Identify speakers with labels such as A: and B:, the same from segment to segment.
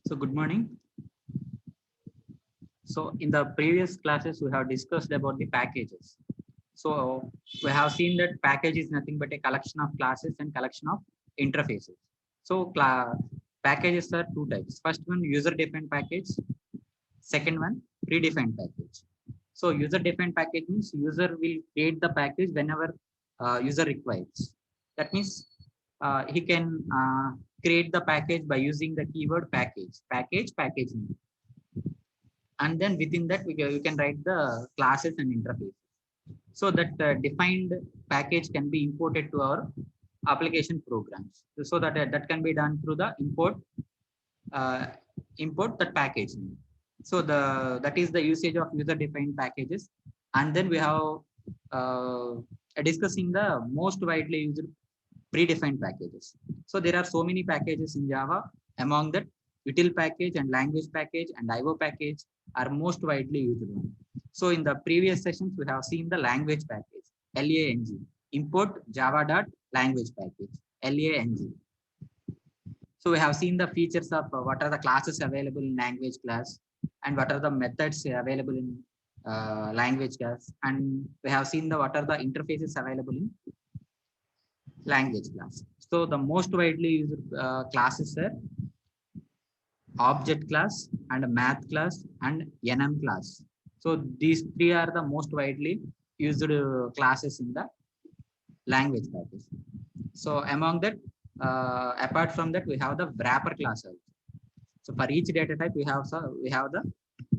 A: So good morning. So in the previous classes, we have discussed about the packages. So we have seen that package is nothing but a collection of classes and collection of interfaces. So packages are two types. First one, user-defined package. Second one, predefined package. So user-defined package means user will create the package whenever user requires. That means he can create the package by using the keyword package name. And then within that we can write the classes and interface, so that defined package can be imported to our application programs, so that that can be done through the uh, import that package name. So that is the usage of user defined packages. And then we have uh, discussing the most widely used predefined packages. So there are so many packages in Java. Among that, util package and language package and IO package are most widely used one. So in the previous sessions, we have seen the language package, LANG, import java.language package, LANG. So we have seen the features of what are the classes available in language class and what are the methods available in language class. And we have seen the what are the interfaces available in language class. So the most widely used classes are object class and math class and NM class. So these three are the most widely used classes in the language package. So among that, apart from that, we have the wrapper class also. So for each data type, we have the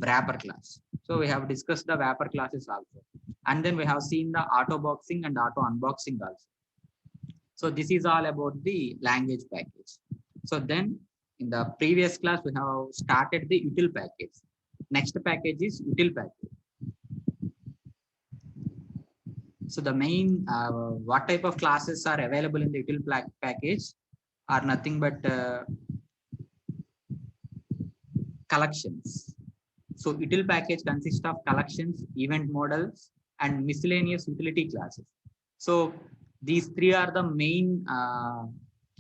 A: wrapper class. So we have discussed the wrapper classes also, and then we have seen the auto boxing and auto unboxing also. So this is all about the language package. So then in the previous class, we have started the util package. Next package is util package. So the main, what type of classes are available in the util package are nothing but collections. So util package consists of collections, event models, and miscellaneous utility classes. So these three are the main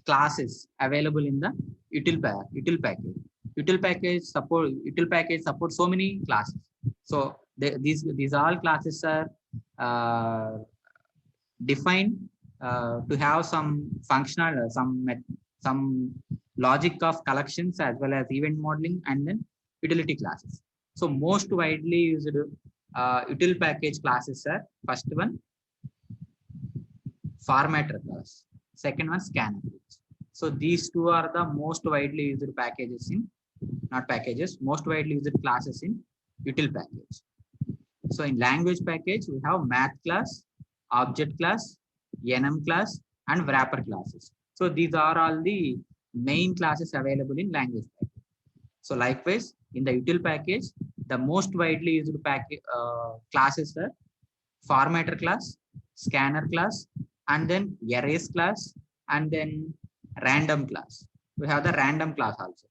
A: classes available in the util package. Util package supports so many classes. So these all classes are defined to have some functional, some logic of collections as well as event modeling and then utility classes. So most widely used util package classes are first one formatter class, second one scanner class. So these two are the most widely used packages in most widely used classes in util package. So in language package, we have math class, object class, NM class, and wrapper classes. So these are all the main classes available in language package. So likewise, in the util package, the most widely used classes are formatter class, scanner class, and then erase class, and then random class. We have the random class also.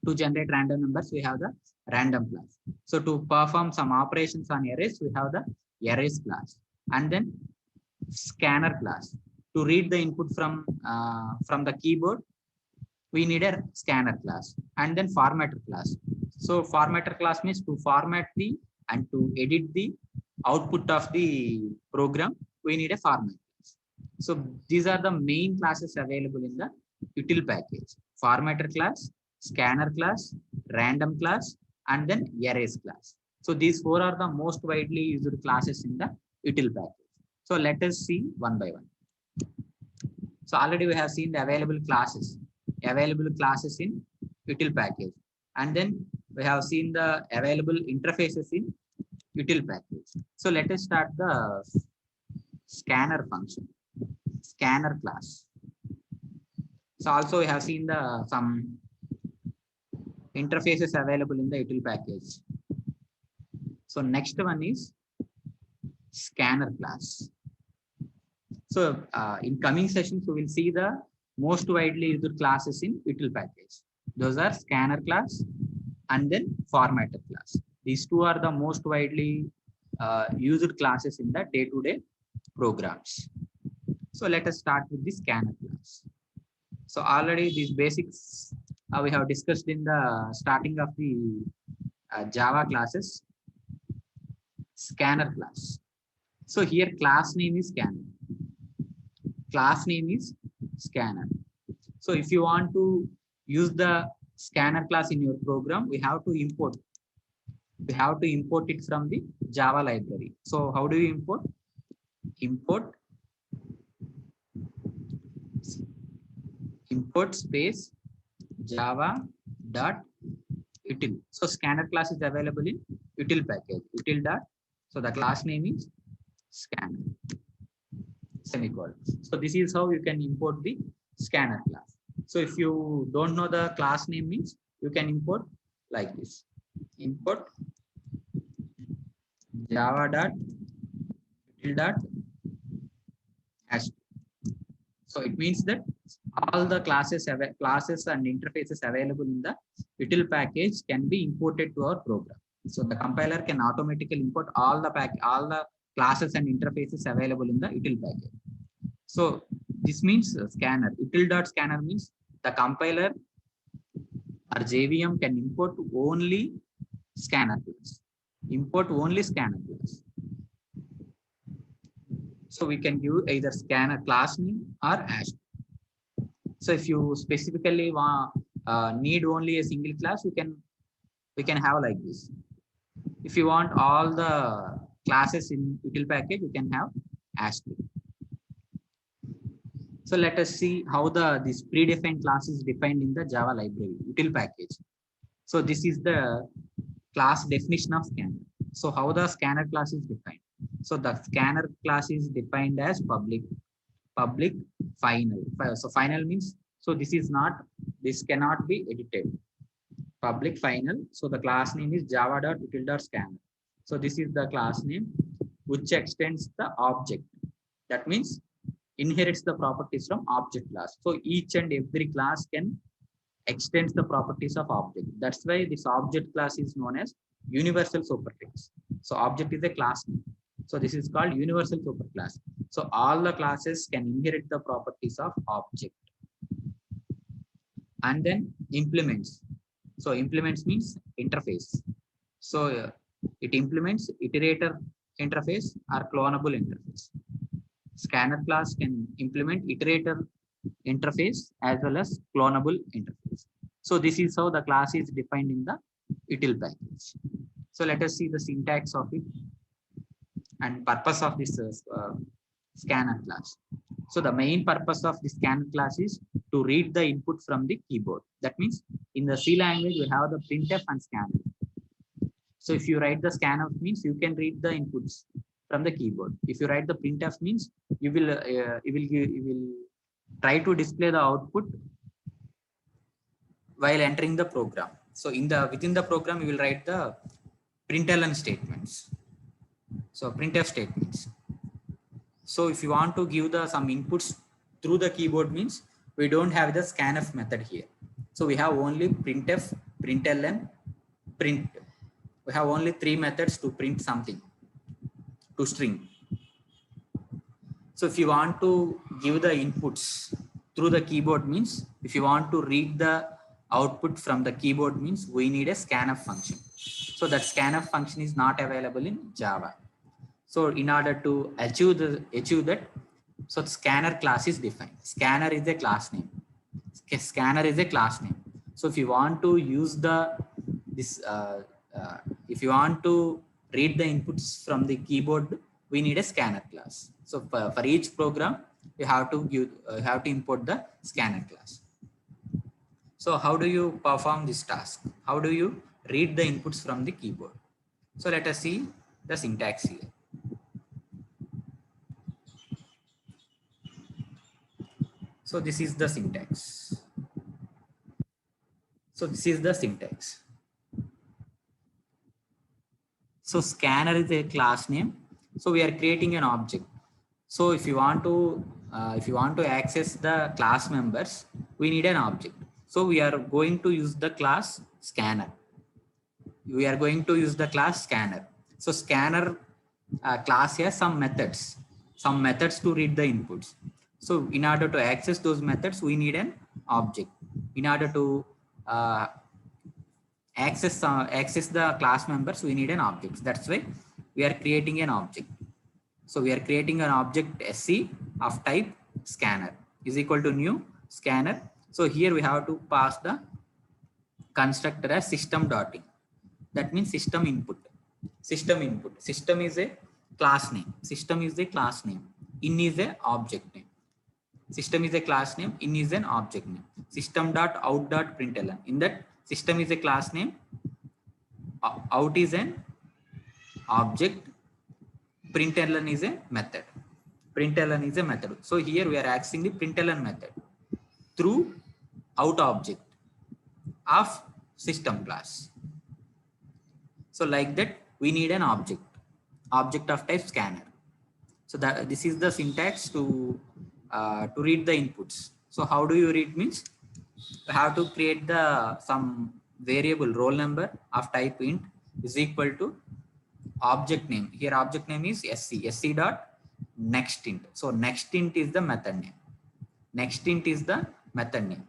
A: To generate random numbers, we have the random class. So to perform some operations on arrays, we have the arrays class, and then scanner class. To read the input from the keyboard, we need a scanner class, and then formatter class. So formatter class means to format the and to edit the output of the program, we need a format class. So these are the main classes available in the util package: formatter class, scanner class, random class, and then arrays class. So these four are the most widely used classes in the util package. So let us see one by one. So already we have seen the available classes in util package, and then we have seen the available interfaces in util package. So let us start the scanner function, scanner class. So also we have seen the some interfaces available in the util package. So next one is scanner class. So in coming sessions, we will see the most widely used classes in util package. Those are scanner class and then formatter class. These two are the most widely used classes in the day-to-day programs. So let us start with the scanner class. So already these basics we have discussed in the starting of the Java classes, scanner class. So here class name is scanner. Class name is scanner. So if you want to use the scanner class in your program, we have to import. We have to import it from the Java library. So how do you import? Import space Java dot util. So scanner class is available in util package. Util dot. So the class name is scanner. Semicolon. So this is how you can import the scanner class. So if you don't know the class name means, you can import like this. Import Java dot util dot hash. So it means that all the classes and interfaces available in the util package can be imported to our program. So the compiler can automatically import all the classes and interfaces available in the util package. So this means scanner. Util.scanner means the compiler or JVM can import only scanner class. Import only scanner class. So we can give either scanner class name or hash. So if you specifically need only a single class, we can have like this. If you want all the classes in util package, you can have ASCII. So let us see how this predefined class is defined in the Java library util package. So this is the class definition of scanner. So how the scanner class is defined? So the scanner class is defined as public final. So final means, so this cannot be edited. Public final. So the class name is java.util.scanner. So this is the class name which extends the object. That means inherits the properties from object class. So each and every class can extends the properties of object. That's why this object class is known as universal superclass. So object is a class name. So this is called universal superclass. So all the classes can inherit the properties of object. And then implements. So implements means interface. So it implements iterator interface or clonable interface. Scanner class can implement iterator interface as well as clonable interface. So this is how the class is defined in the util package. So let us see the syntax of it and purpose of this scanner class. So the main purpose of the scanner class is to read the input from the keyboard. That means in the C language, we have the printf and scanf. So if you write the scanf means you can read the inputs from the keyboard. If you write the printf means you will try to display the output while entering the program. So within the program, you will write the println statements. So printf statements. So if you want to give some inputs through the keyboard means we don't have the scanf method here. So we have only printf, println, print. We have only 3 methods to print something to string. So if you want to give the inputs through the keyboard means, if you want to read the output from the keyboard means we need a scanf function. So that scanf function is not available in Java. So in order to achieve that, so the scanner class is defined. Scanner is a class name. Scanner is a class name. So if you want to use if you want to read the inputs from the keyboard, we need a scanner class. So for each program, you have to import the scanner class. So how do you perform this task? How do you read the inputs from the keyboard? So let us see the syntax here. So this is the syntax. So this is the syntax. So scanner is a class name. So we are creating an object. So if you want to access the class members, we need an object. So we are going to use the class scanner. We are going to use the class scanner. So scanner class has some methods to read the inputs. So in order to access those methods, we need an object. In order to uh, access the class members, we need an object. That's why we are creating an object. So we are creating an object SC of type scanner is equal to new scanner. So here we have to pass the constructor as system.in. That means system input. System input. System is a class name. System is a class name. In is a object name. System is a class name. In is an object name. System.out.println. In that, system is a class name. Out is an object. Println is a method. Println is a method. So here we are accessing the println method through out object of system class. So like that, we need an object of type scanner. So that this is the syntax to read the inputs. So how do you read means you have to create the some variable roll number of type int is equal to object name. Here object name is sc dot next int. So next int is the method name. Next int is the method name.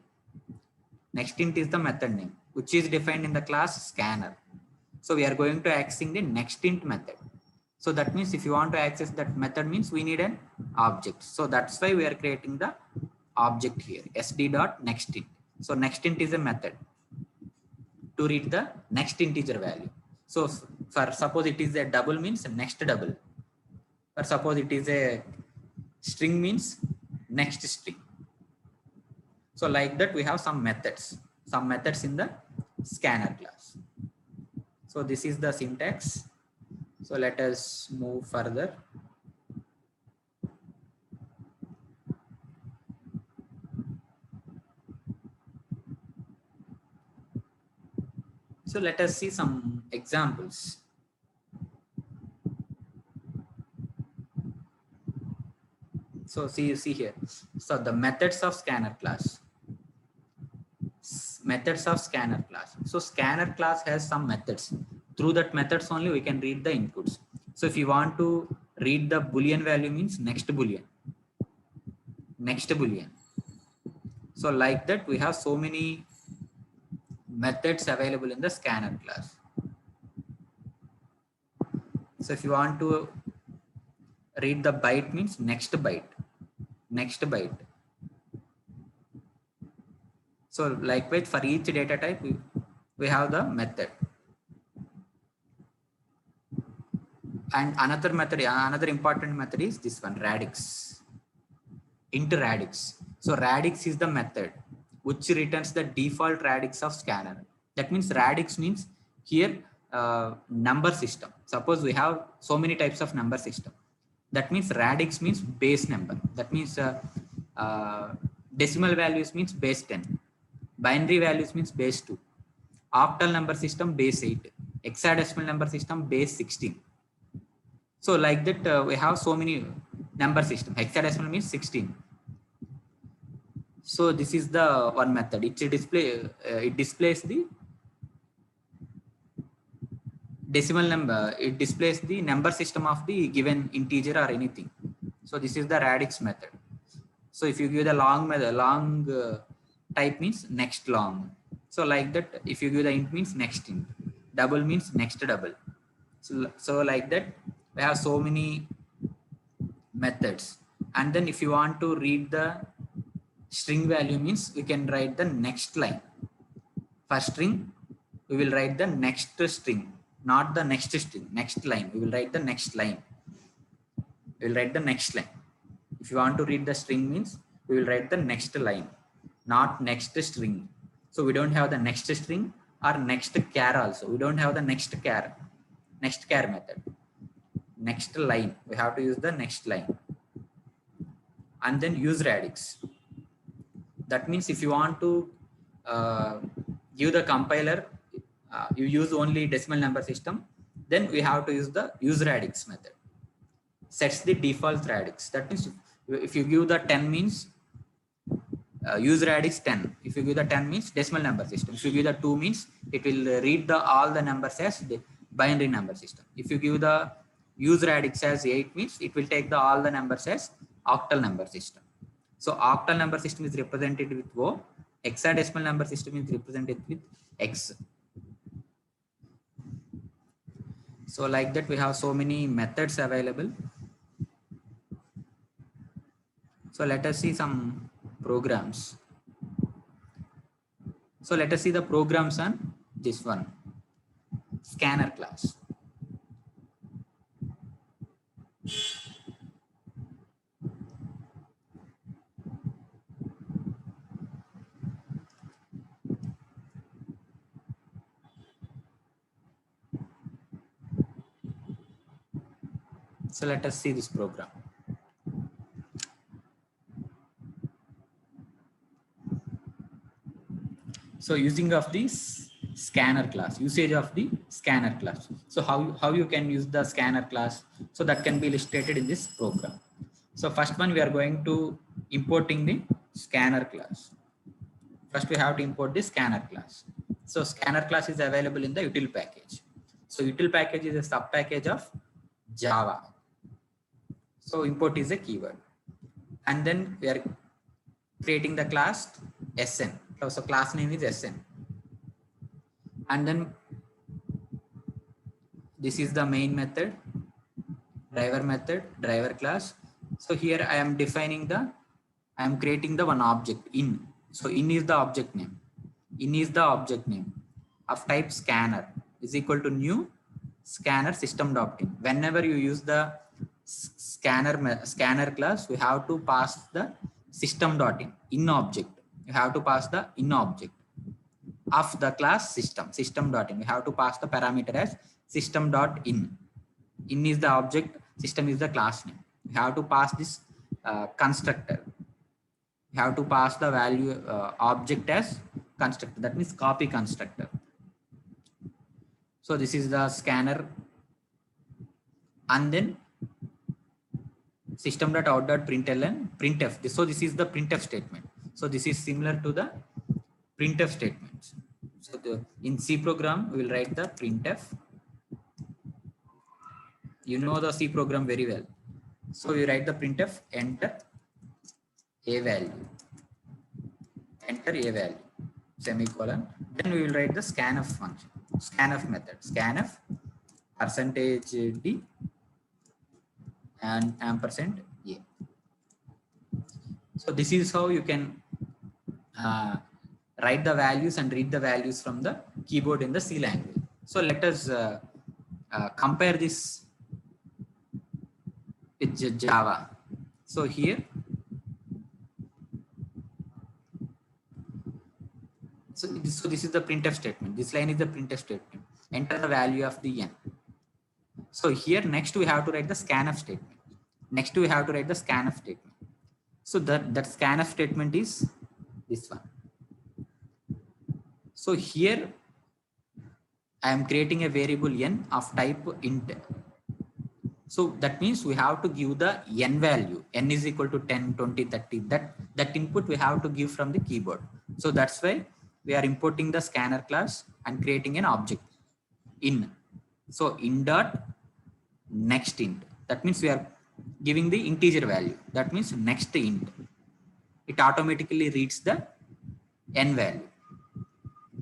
A: Next int is the method name, which is defined in the class scanner. So we are going to accessing the next int method. So that means if you want to access that method means we need an object. So that's why we are creating the object here, sd.nextInt. So nextInt is a method to read the next integer value. So for suppose it is a double means next double. For suppose it is a string means next string. So like that we have some methods in the scanner class. So this is the syntax. So let us move further. So let us see some examples. So see here. So the methods of scanner class. Methods of scanner class. So scanner class has some methods. Through that methods only we can read the inputs. So if you want to read the boolean value means next boolean. Next boolean. So like that we have so many methods available in the scanner class. So if you want to read the byte means next byte. Next byte. So likewise for each data type we have the method. And another method, another important method is this one, radix. Int radix. So radix is the method which returns the default radix of scanner. That means radix means here number system. Suppose we have so many types of number system. That means radix means base number. That means decimal values means base 10. Binary values means base 2. Octal number system base 8. Hexadecimal number system base 16. So like that we have so many number system. Hexadecimal means 16. So this is the one method. It displays the decimal number. It displays the number system of the given integer or anything. So this is the radix method. So if you give the long method, type means next long. So like that, if you give the int means next int. Double means next double. So like that, we have so many methods. And then if you want to read the string value means we can write the next line. For string, we will write the next string, not the next string, next line. We will write the next line. We will write the next line. If you want to read the string means we will write the next line, not next string. So we don't have the next string or next char also. We don't have the next char method. Next line, we have to use the next line. And then use radix. That means if you want to give the compiler, you use only decimal number system, then we have to use the use radix method. Sets the default radix. That means if you give the 10 means use radix 10. If you give the 10 means decimal number system. If you give the 2 means it will read all the numbers as the binary number system. If you give the use radix as 8 means it will take all the numbers as octal number system. So octal number system is represented with O. hexadecimal number system is represented with X. So like that, we have so many methods available. So let us see some programs. So let us see the programs on this one, scanner class. So let us see this program. So using of this scanner class, usage of the scanner class. So how you can use the scanner class? So that can be illustrated in this program. So first one, we are going to importing the scanner class. First we have to import the scanner class. So scanner class is available in the util package. So util package is a sub package of Java. So import is a keyword. And then we are creating the class SN. So class name is SN. And then this is the main method, driver class. So here I am defining I am creating the one object in. So in is the object name. In is the object name of type scanner is equal to new scanner system.in. Whenever you use the scanner class, we have to pass the system.in object. You have to pass the in object of the class system.in. We have to pass the parameter as system.in. In is the object, system is the class name. You have to pass this constructor. You have to pass the value object as constructor. That means copy constructor. So this is the scanner. And then system.out.println printf. So this is the printf statement. So this is similar to the printf statements. So in C program, we will write the printf. You know the C program very well. So we write the printf, enter a value, semicolon. Then we will write the scanf function, scanf method, scanf %d and ampersand a. So this is how you can write the values and read the values from the keyboard in the C language. So let us compare this with Java. So here, so this is the printf statement. This line is the printf statement. Enter the value of the n. So here next we have to write the scanf statement. Next we have to write the scanf statement. So that scanf statement is this one. So here I am creating a variable n of type int. So that means we have to give the n value. N is equal to 10, 20, 30. That input we have to give from the keyboard. So that's why we are importing the scanner class and creating an object in. So in dot next int. That means we are giving the integer value. That means next int. It automatically reads the n value.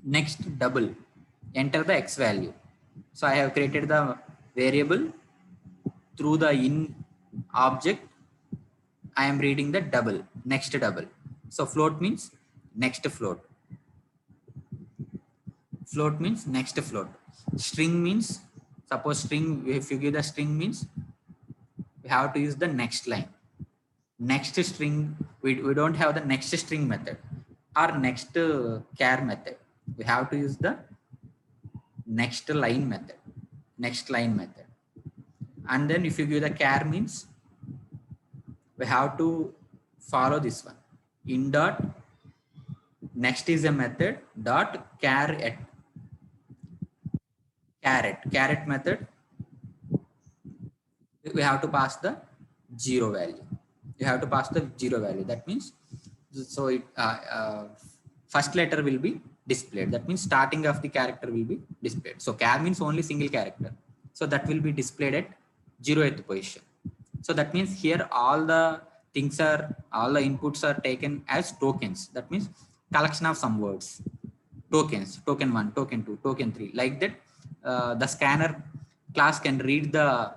A: Next double. Enter the x value. So I have created the variable through the in object. I am reading the double, next double. So float means next float. Float means next float. String means, suppose string, if you give the string means, we have to use the next line. Next string, we don't have the next string method or next char method. We have to use the next line method. And then if you give the char means, we have to follow this one. In dot next is a method dot caret method. We have to pass the 0 value. You have to pass the 0 value. That means, so it first letter will be displayed. That means starting of the character will be displayed. So char means only single character. So that will be displayed at 0th position. So that means here all the things are, all the inputs are taken as tokens. That means collection of some words, tokens, token 1, token 2, token 3, like that. The scanner class can read the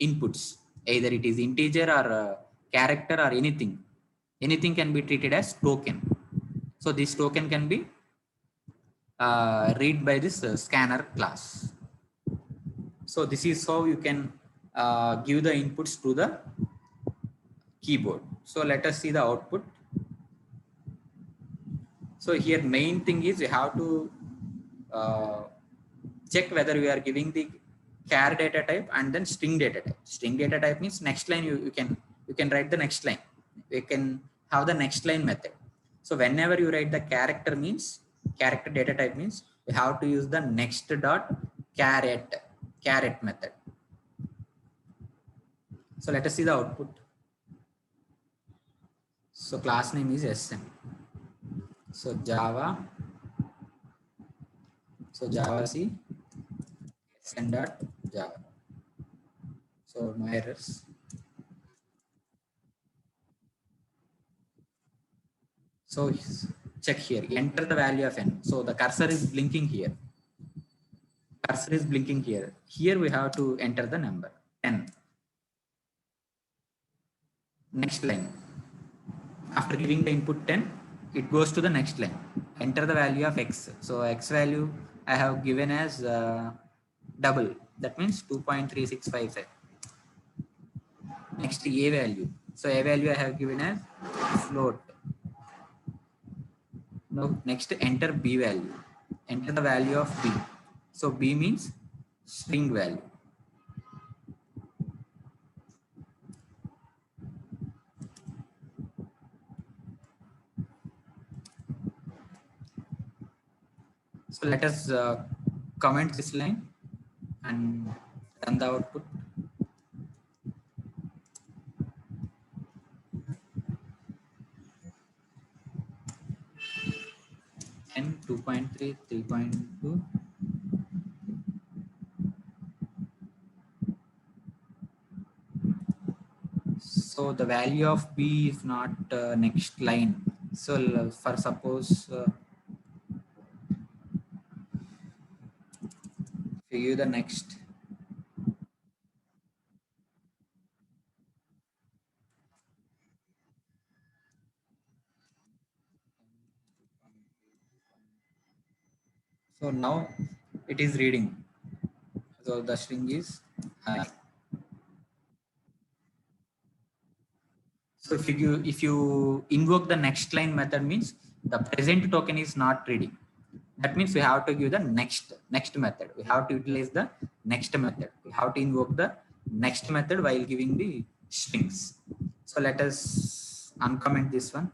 A: inputs, either it is integer or character or anything. Anything can be treated as token. So this token can be read by this scanner class. So this is how you can give the inputs to the keyboard. So let us see the output. So here main thing is you have to check whether you are giving the char data type and then string data type. String data type means next line you can write the next line. You can have the next line method. So whenever you write the character means character data type means you have to use the next dot caret method. So let us see the output. So class name is sn. So Java. So Java C sn dot Java. So no errors. So check here, enter the value of n. So the cursor is blinking here. Cursor is blinking here. Here we have to enter the number 10. Next line. After giving the input 10, it goes to the next line. Enter the value of x. So x value I have given as double. That means 2.3655. Next a value. So a value I have given as float. Now next enter b value. Enter the value of b. So b means string value. So let us comment this line and run the output. And 2.3, 3.2. So the value of b is not next line. So for suppose if you give the next. So now it is reading. So the string is so if you invoke the next line method means the present token is not reading. That means we have to give the next method. We have to utilize the next method. We have to invoke the next method while giving the strings. So let us uncomment this one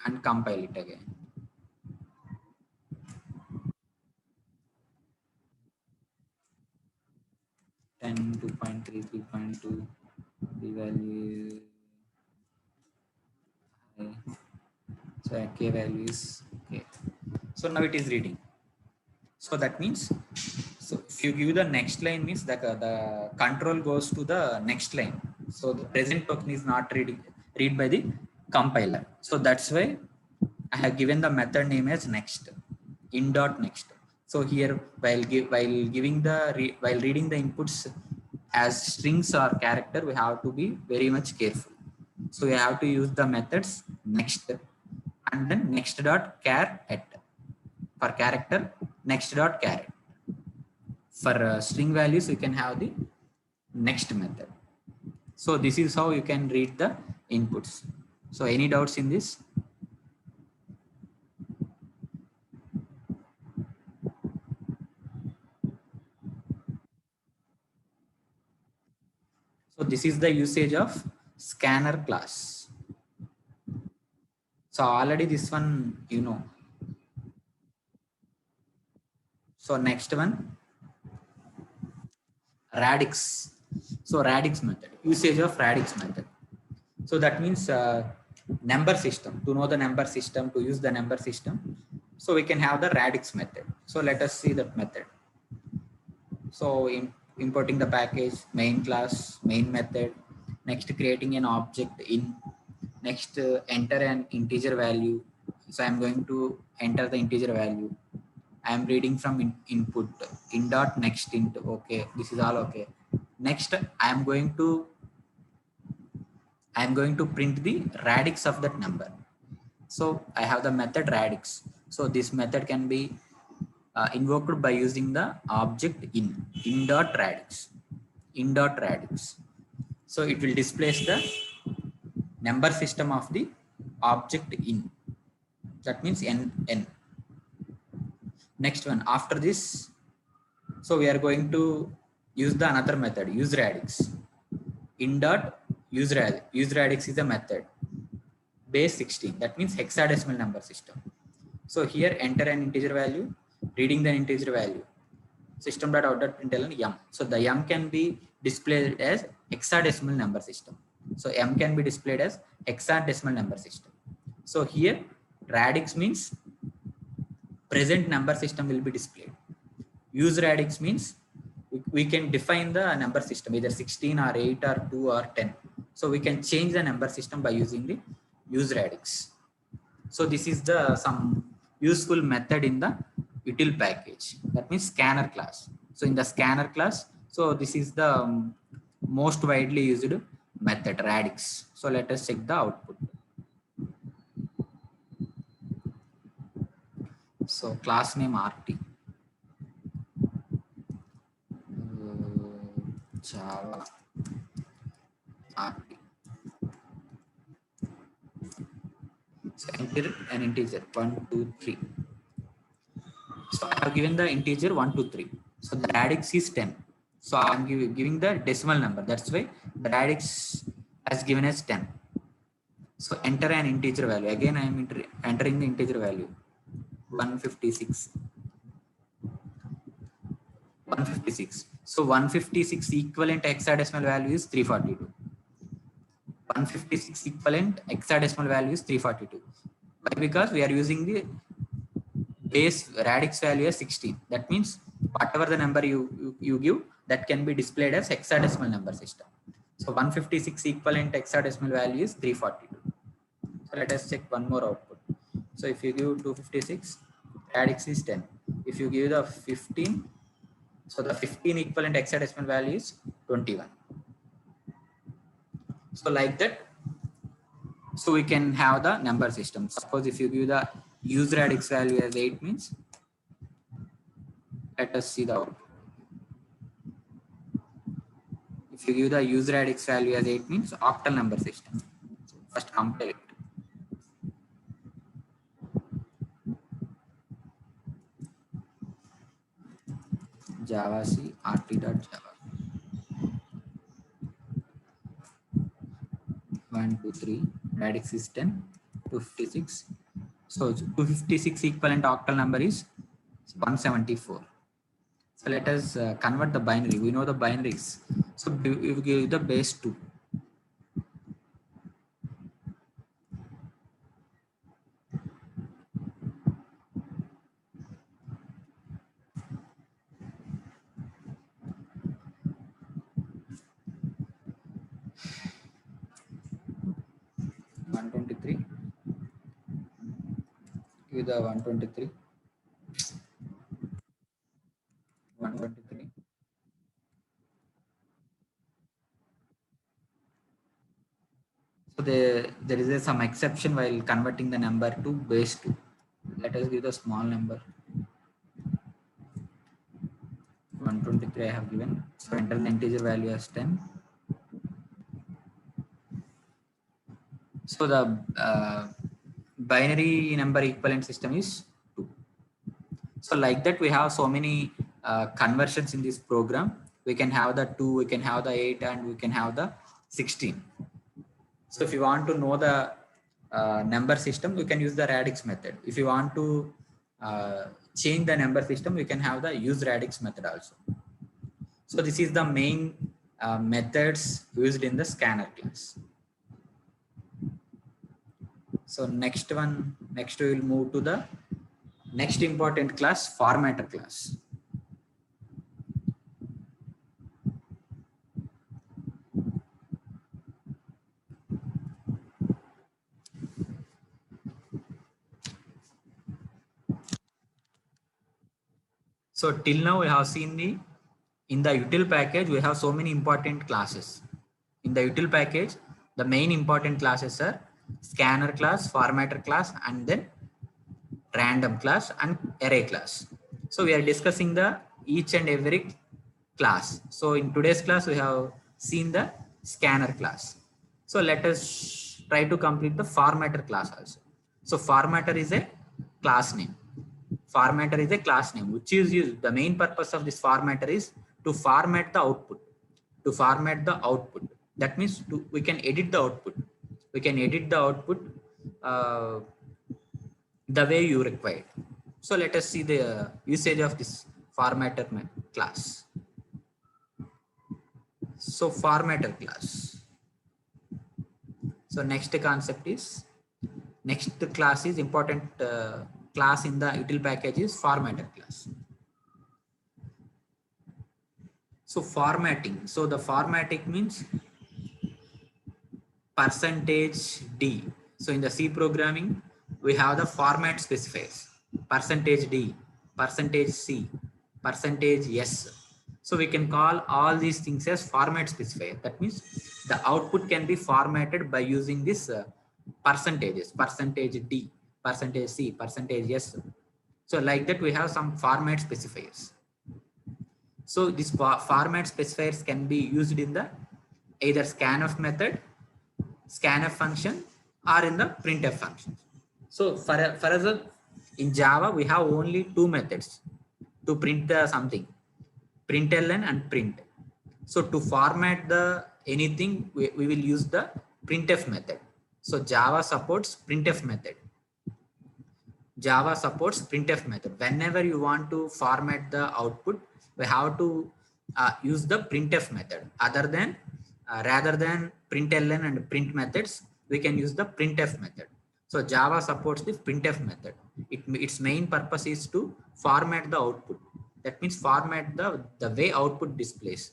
A: and compile it again. And 2.3, 3.2, the value. So k value is okay. So now it is reading. So that means, so if you give the next line means that the control goes to the next line. So the present token is not read by the compiler. So that's why I have given the method name as next, in dot next. So here while reading the inputs as strings or character, we have to be very much careful. So we have to use the methods next and then next dot char at. For character, next dot char. For string values, you can have the next method. So this is how you can read the inputs. So any doubts in this? So this is the usage of scanner class. So already this one, you know. So next one, radix. So radix method, usage of radix method. So that means number system. To know the number system, to use the number system, so we can have the radix method. So let us see that method. So importing the package, main class, main method, next creating an object in, Next, enter an integer value. So I'm going to enter the integer value. I am reading from input in dot next int. Okay, this is all okay. Next, I am going to print the radix of that number. So I have the method radix. So this method can be invoked by using the object in dot radix. In dot radix. So it will displace the number system of the object in. That means n. Next one after this, so we are going to use the another method, use radix. In dot use radix is a method base 16. That means hexadecimal number system. So here enter an integer value, reading the integer value. System.out.println yum. So the yum can be displayed as hexadecimal number system. So m can be displayed as hexadecimal number system. So here radix means present number system will be displayed. Use radix means we can define the number system either 16 or 8 or 2 or 10. So we can change the number system by using the use radix. So this is the some useful method in the util package. That means scanner class. So in the scanner class, so this is the most widely used method radix. So let us check the output. So class name RT. Java RT. So enter an integer 1, 2, 3. So I have given the integer 1, 2, 3. So the radix is 10. So I am giving the decimal number. That's why the radix has given as 10. So enter an integer value. Again, I am entering the integer value 156. 156. So 156 equivalent hexadecimal value is 342. 156 equivalent hexadecimal value is 342. Why? Because we are using the base radix value as 16. That means whatever the number you give, that can be displayed as hexadecimal number system. So 156 equivalent hexadecimal value is 342. So let us check one more output. So if you give 256, radix is 10. If you give the 15, so the 15 equivalent hexadecimal value is 21. So like that, so we can have the number system. Suppose if you give the use radix value as 8 means, let us see the output. If you give the use radix value as 8 means octal number system. So first compile it. Java C rt.java 1, 2, 3 radix is 10, 256. So 256 equivalent octal number is 174. So let us convert the binary. We know the binaries. So we give the base 2. Give the 123. 123. So there is some exception while converting the number to base 2. Let us give the small number. 123 I have given. So enter the integer value as 10. So the binary number equivalent system is 2. So like that, we have so many conversions in this program. We can have the 2, we can have the 8, and we can have the 16. So if you want to know the number system, you can use the radix method. If you want to change the number system, you can have the use radix method also. So this is the main methods used in the scanner class. So next we will move to the next important class, formatter class. So till now we have seen in the util package we have so many important classes. In the util package, the main important classes are scanner class, formatter class, and then random class and array class. So we are discussing the each and every class. So in today's class we have seen the scanner class. So let us try to complete the formatter class also. So formatter is a class name. Formatter is a class name which is used. The main purpose of this formatter is to format the output. To format the output, that means we can edit the output. We can edit the output uh, the way you require. So let us see the usage of this formatter class. So formatter class. So next concept is, next class is important class in the util package is formatter class. So formatting. So the formatting means percentage D. So in the C programming, we have the format specifiers, percentage D, percentage C, percentage S. So we can call all these things as format specifier. That means the output can be formatted by using this percentages, percentage D, percentage C, percentage S. So like that we have some format specifiers. So these format specifiers can be used in the either scanf method, scanf function, or in the printf function. So for us in Java, we have only two methods to print the something, println and print. So to format the anything, we will use the printf method. So Java supports printf method. Java supports printf method. Whenever you want to format the output, we have to use the printf method. Other than rather than println and print methods, we can use the printf method. So Java supports the printf method. Its main purpose is to format the output. That means format the way output displays.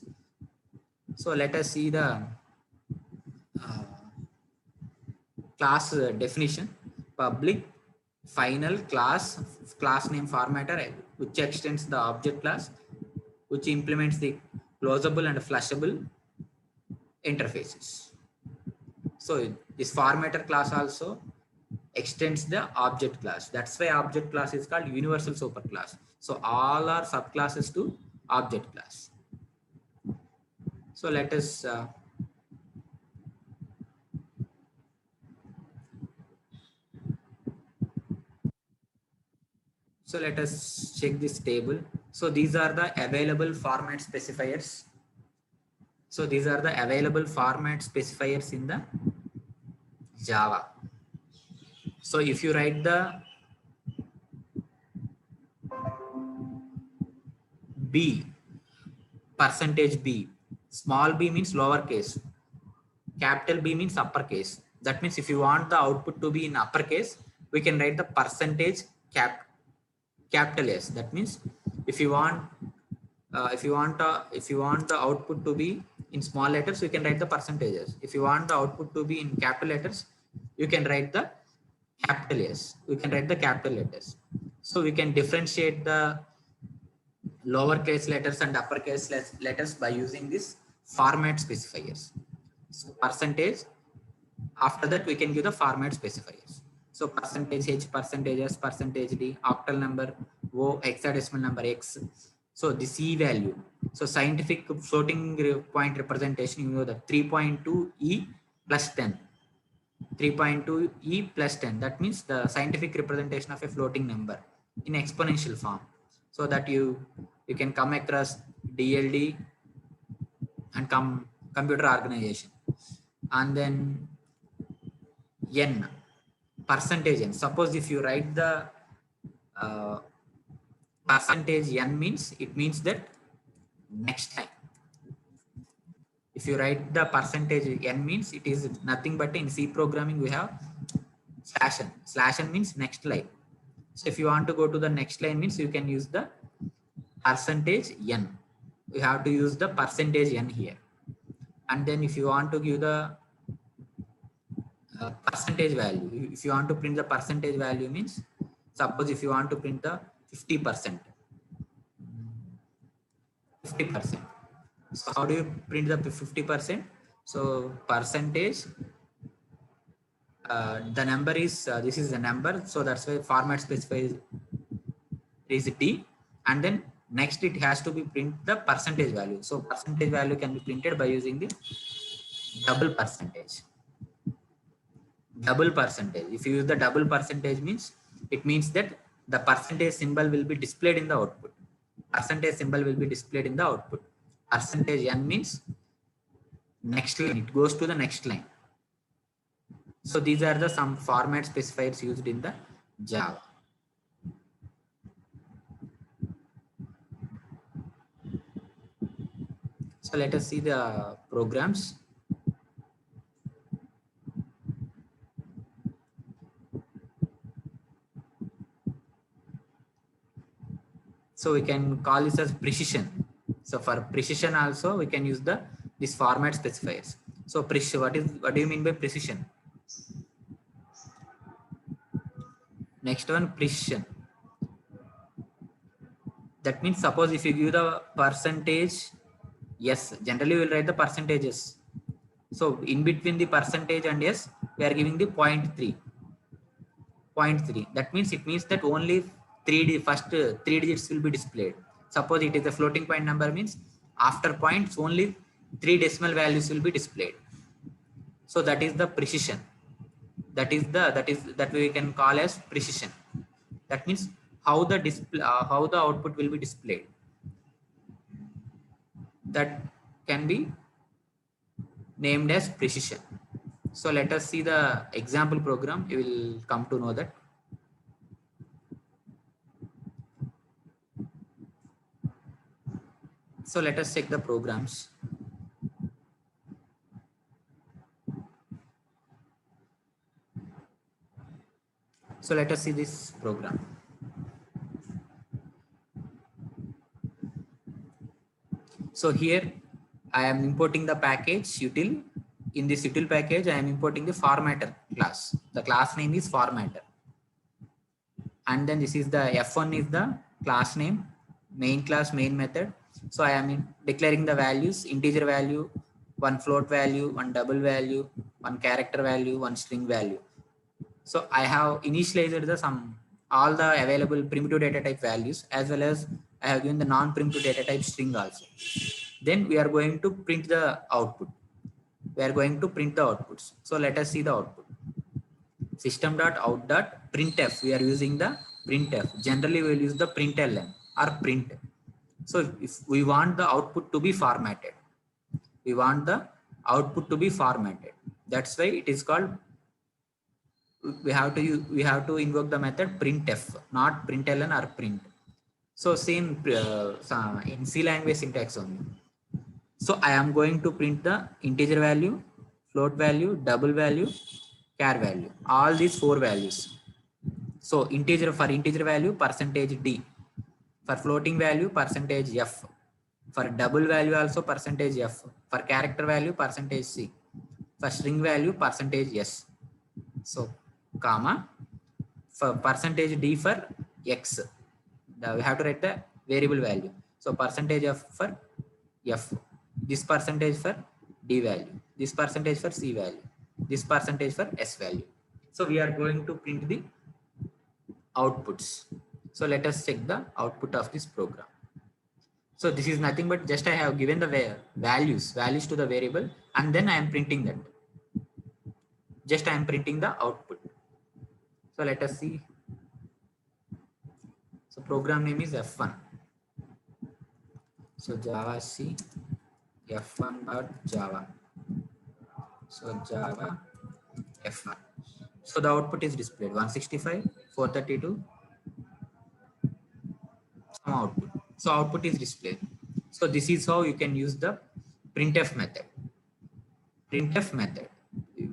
A: So let us see the uh, class definition. Public final class name formatter which extends the object class, which implements the closable and flushable interfaces. So this formatter class also extends the object class. That's why object class is called universal superclass. So all are subclasses to object class. So let us so let us check this table. So these are the available format specifiers. So these are the available format specifiers in the Java. So if you write the B, percentage B, small b means lowercase, capital B means uppercase. That means if you want the output to be in uppercase, we can write the percentage capital S. That means if you want the output to be in small letters, you can write the percentages. If you want the output to be in capital letters, you can write the capital S. We can write the capital letters. So we can differentiate the lowercase letters and uppercase letters by using this format specifiers. So percentage. After that, we can give the format specifiers. So percentage H, percentage S, percentage D, octal number, O, hexadecimal number X. So the C value. So scientific floating point representation, you know that 3.2 E plus 10. 3.2 E plus 10. That means the scientific representation of a floating number in exponential form. So that you can come across DLD and computer organization. And then N, percentage N. Suppose if you write the percentage N means, it means that next time. If you write the percentage N means it is nothing but in C programming we have slash N. Slash N means next line. So if you want to go to the next line means you can use the percentage N. You have to use the percentage N here. And then if you want to give the percentage value, if you want to print the percentage value means, suppose if you want to print the 50%, 50%. So how do you print the 50%? So percentage, the number is, this is the number. So that's why format specifies is D, and then next it has to be print the percentage value. So percentage value can be printed by using the double percentage. Double percentage. If you use the double percentage means, it means that the percentage symbol will be displayed in the output. Percentage symbol will be displayed in the output. Percentage n means next line, it goes to the next line. So these are the some format specifiers used in the Java. So let us see the programs. So we can call this as precision. So for precision also we can use this format specifiers. So what do you mean by precision? Next one, precision. That means suppose if you give the percentage, yes, generally we will write the percentages. So in between the percentage and yes, we are giving the 0.3. 0.3. That means it means that only first three digits will be displayed. Suppose it is a floating point number means after points only 3 decimal values will be displayed. So that is the precision. That we can call as precision. That means how the display, how the output will be displayed. That can be named as precision. So let us see the example program. You will come to know that. So let us check the programs. So let us see this program. So here I am importing the package util. In this util package, I am importing the formatter class. The class name is formatter. And then this is the F1 is the class name, main class, main method. So I am declaring the values, integer value, one float value, one double value, one character value, one string value. So I have initialized all the available primitive data type values, as well as I have given the non-primitive data type string also. Then we are going to print the output. We are going to print the outputs. So let us see the output. System.out.printf. We are using the printf. Generally, we will use the println or print. So if we want the output to be formatted, we want the output to be formatted. That's why it is called. We have to invoke the method printf, not println or print. So same in C language syntax only. So I am going to print the integer value, float value, double value, char value, all these 4 values. So for integer value, %d. For floating value, %f. For double value also %f. For character value, %c. For string value, %s. So comma, for %d for x. We have to write the variable value. So %f for f. This percentage for d value. This percentage for c value. This percentage for s value. So we are going to print the outputs. So let us check the output of this program. So this is nothing but just I have given the values to the variable, and then I am printing that. Just I am printing the output. So let us see. So program name is F1. So Java C F1.java. So Java F1. So the output is displayed 165, 432, some output. So output is displayed. So this is how you can use the printf method. Printf method.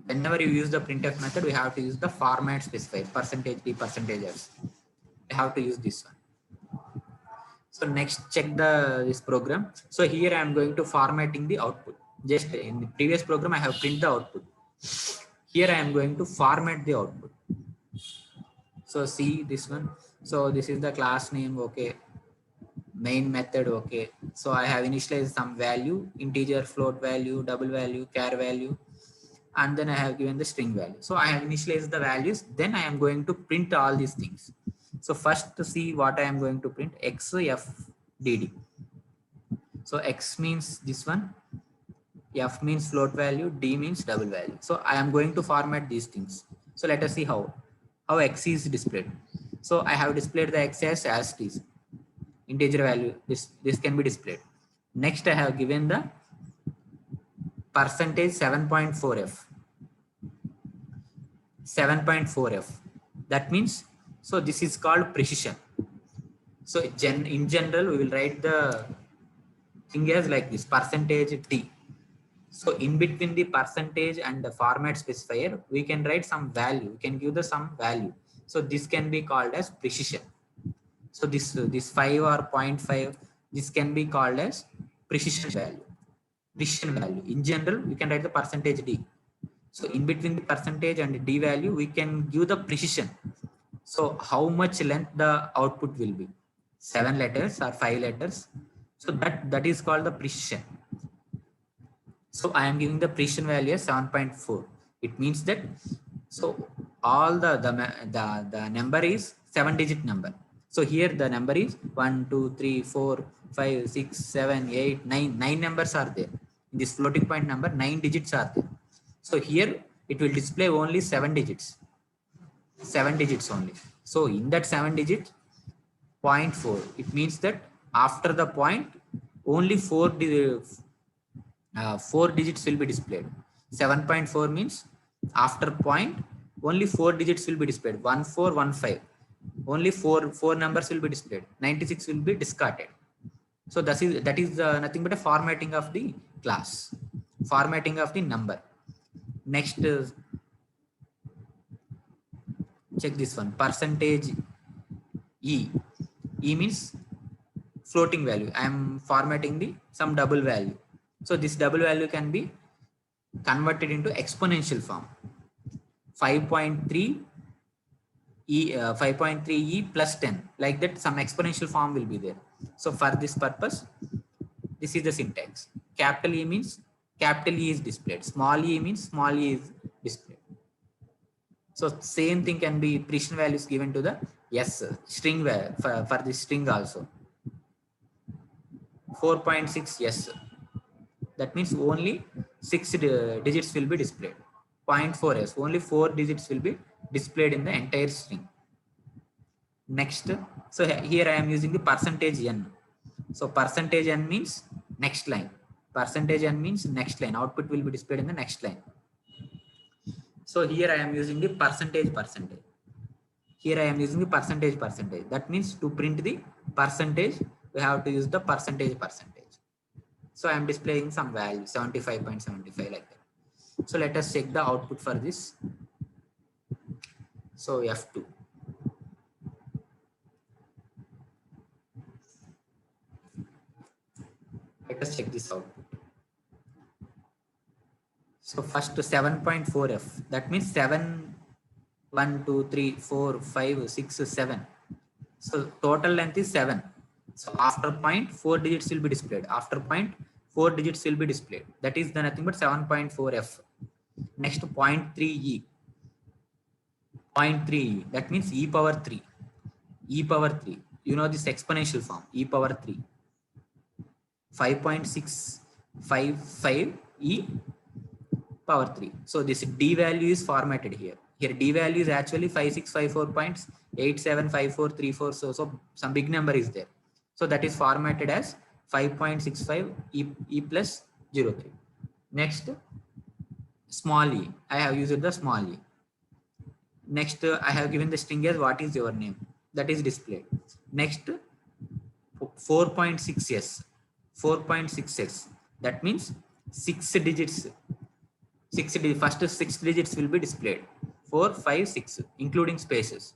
A: Whenever you use the printf method, we have to use the format specifier, %d, %s. We have to use this one. So next, check this program. So here I am going to formatting the output. Just in the previous program, I have print the output. Here I am going to format the output. So see this one. So this is the class name. Okay. main method. Okay, so I have initialized some value, integer, float value, double value, char value, and then I have given the string value. So I have initialized the values, then I am going to print all these things. So first to see what I am going to print, x f d d. So x means this one, f means float value, d means double value. So I am going to format these things. So let us see how x is displayed. So I have displayed the x as it is, integer value. This can be displayed. Next I have given the percentage 7.4f. 7.4f. That means, so this is called precision. So in general, we will write the thing as like this, percentage t. So in between the percentage and the format specifier, we can write some value. We can give the some value. So this can be called as precision. So this 5 or 0.5, this can be called as precision value. Precision value. In general, we can write the percentage d. So in between the percentage and d value, we can give the precision. So how much length the output will be, 7 letters or 5 letters. So that is called the precision. So I am giving the precision value as 7.4. It means that, so all the number is 7-digit number. So here the number is 1, 2, 3, 4, 5, 6, 7, 8, 9. 9 numbers are there. In this floating point number, 9 digits are there. So here it will display only 7 digits. 7 digits only. So in that 7 digit, 0.4, it means that after the point, only 4 digits will be displayed. 7.4 means after point, only 4 digits will be displayed. 1415. Only four numbers will be displayed. 96 will be discarded. So that is nothing but a formatting of the class, formatting of the number. Next, check this one, percentage e. E means floating value. I am formatting the some double value. So this double value can be converted into exponential form. 5.3 e 5.3 e plus 10, like that some exponential form will be there. So for this purpose, this is the syntax. Capital E means capital E is displayed. Small e means small e is displayed. So same thing can be precision values given to the yes string for this string also. 4.6 yes. That means only 6 digits will be displayed. 0.4 s, only 4 digits will be displayed in the entire string. Next, so here I am using the percentage n. So percentage n means next line. Percentage n means next line. Output will be displayed in the next line. So here I am using the percentage. Here I am using the percentage. That means to print the percentage, we have to use the percentage. So I am displaying some value, 75.75 like that. So let us check the output for this. So F2. Let us check this output. So first 7.4F, that means 7, 1, 2, 3, 4, 5, 6, 7. So total length is 7. So after point, 4 digits will be displayed. After point, 4 digits will be displayed. That is the nothing but 7.4F. Next 0.3E. 0.3E, that means E power 3. E power 3. You know this exponential form, E power 3. 5.655 E power 3. So this D value is formatted here. Here D value is actually 5654.875434. So some big number is there. So that is formatted as 5.65 E plus 03. Next, small e. I have used the small e. Next, I have given the string as what is your name. That is displayed. Next, 4.6s. 4.6s. That means 6 digits. First 6 digits will be displayed. 4, 5, 6, including spaces.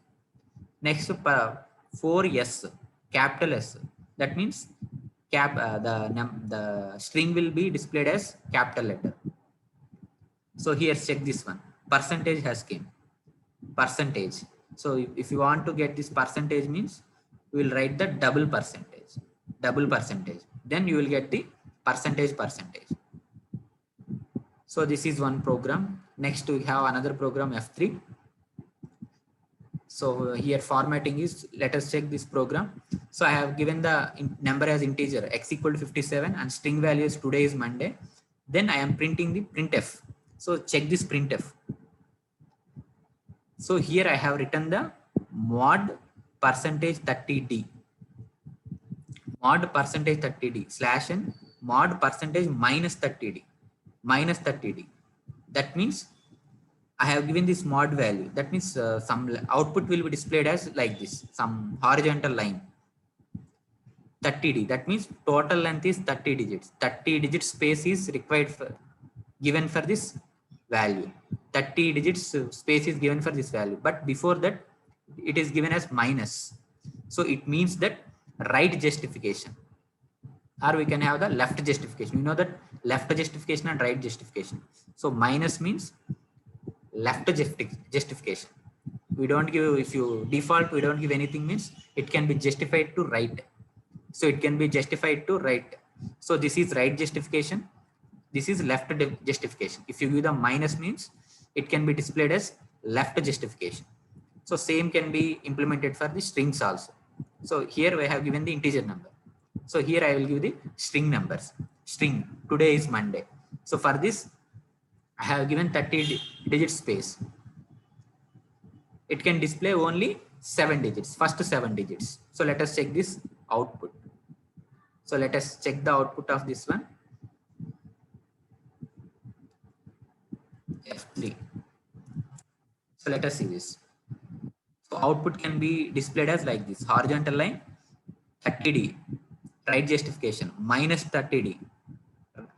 A: Next, 4s, capital S. That means the string will be displayed as capital letter. So here check this one. Percentage has came. Percentage. So if you want to get this percentage means we will write the double percentage. double percentage. Then you will get the percentage. So this is one program. Next we have another program F3. So here formatting is, let us check this program. So I have given the number as integer x equal to 57 and string value is today is Monday. Then I am printing the printf. So check this printf. So here I have written the mod percentage 30d, mod percentage 30d slash n mod percentage minus 30d, minus 30d. That means I have given this mod value. That means some output will be displayed as like this, some horizontal line. 30d. That means total length is 30 digits. 30 digit space is required for given for this value. 30 digits space is given for this value. But before that, it is given as minus. So it means that right justification, or we can have the left justification. You know that left justification and right justification. So minus means left justification. We don't give, if you default we don't give anything, means it can be justified to right. So it can be justified to right. So this is right justification, this is left justification. If you give the minus means it can be displayed as left justification. So same can be implemented for the strings also. So here we have given the integer number. So here I will give the string numbers. String today is Monday. So for this I have given 30 digit space. It can display only 7 digits, first 7 digits. So let us check this output. So let us check the output of this one. F3. So let us see this. So output can be displayed as like this, horizontal line 30D, right justification, minus 30D,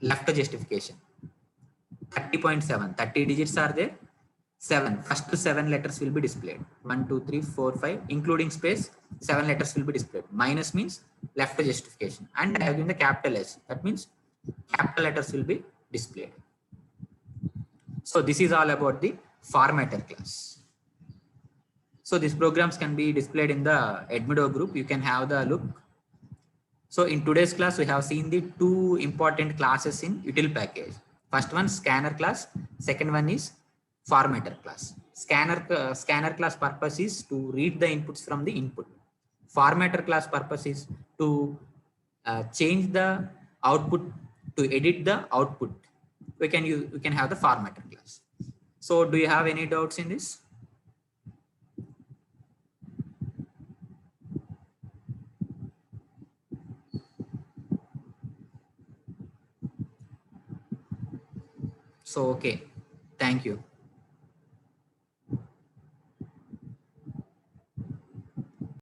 A: left justification, 30.7, 30 digits are there, 7, first 7 letters will be displayed, 1, 2, 3, 4, 5, including space, 7 letters will be displayed. Minus means left justification, and I have given the capital S, that means capital letters will be displayed. So this is all about the formatter class. So these programs can be displayed in the Edmodo group. You can have the look. So in today's class, we have seen the two important classes in util package. First one, scanner class. Second one is formatter class. Scanner class purpose is to read the inputs from the input. Formatter class purpose is to change the output, to edit the output. We can have the formatter class. So do you have any doubts in this? So, okay, thank you.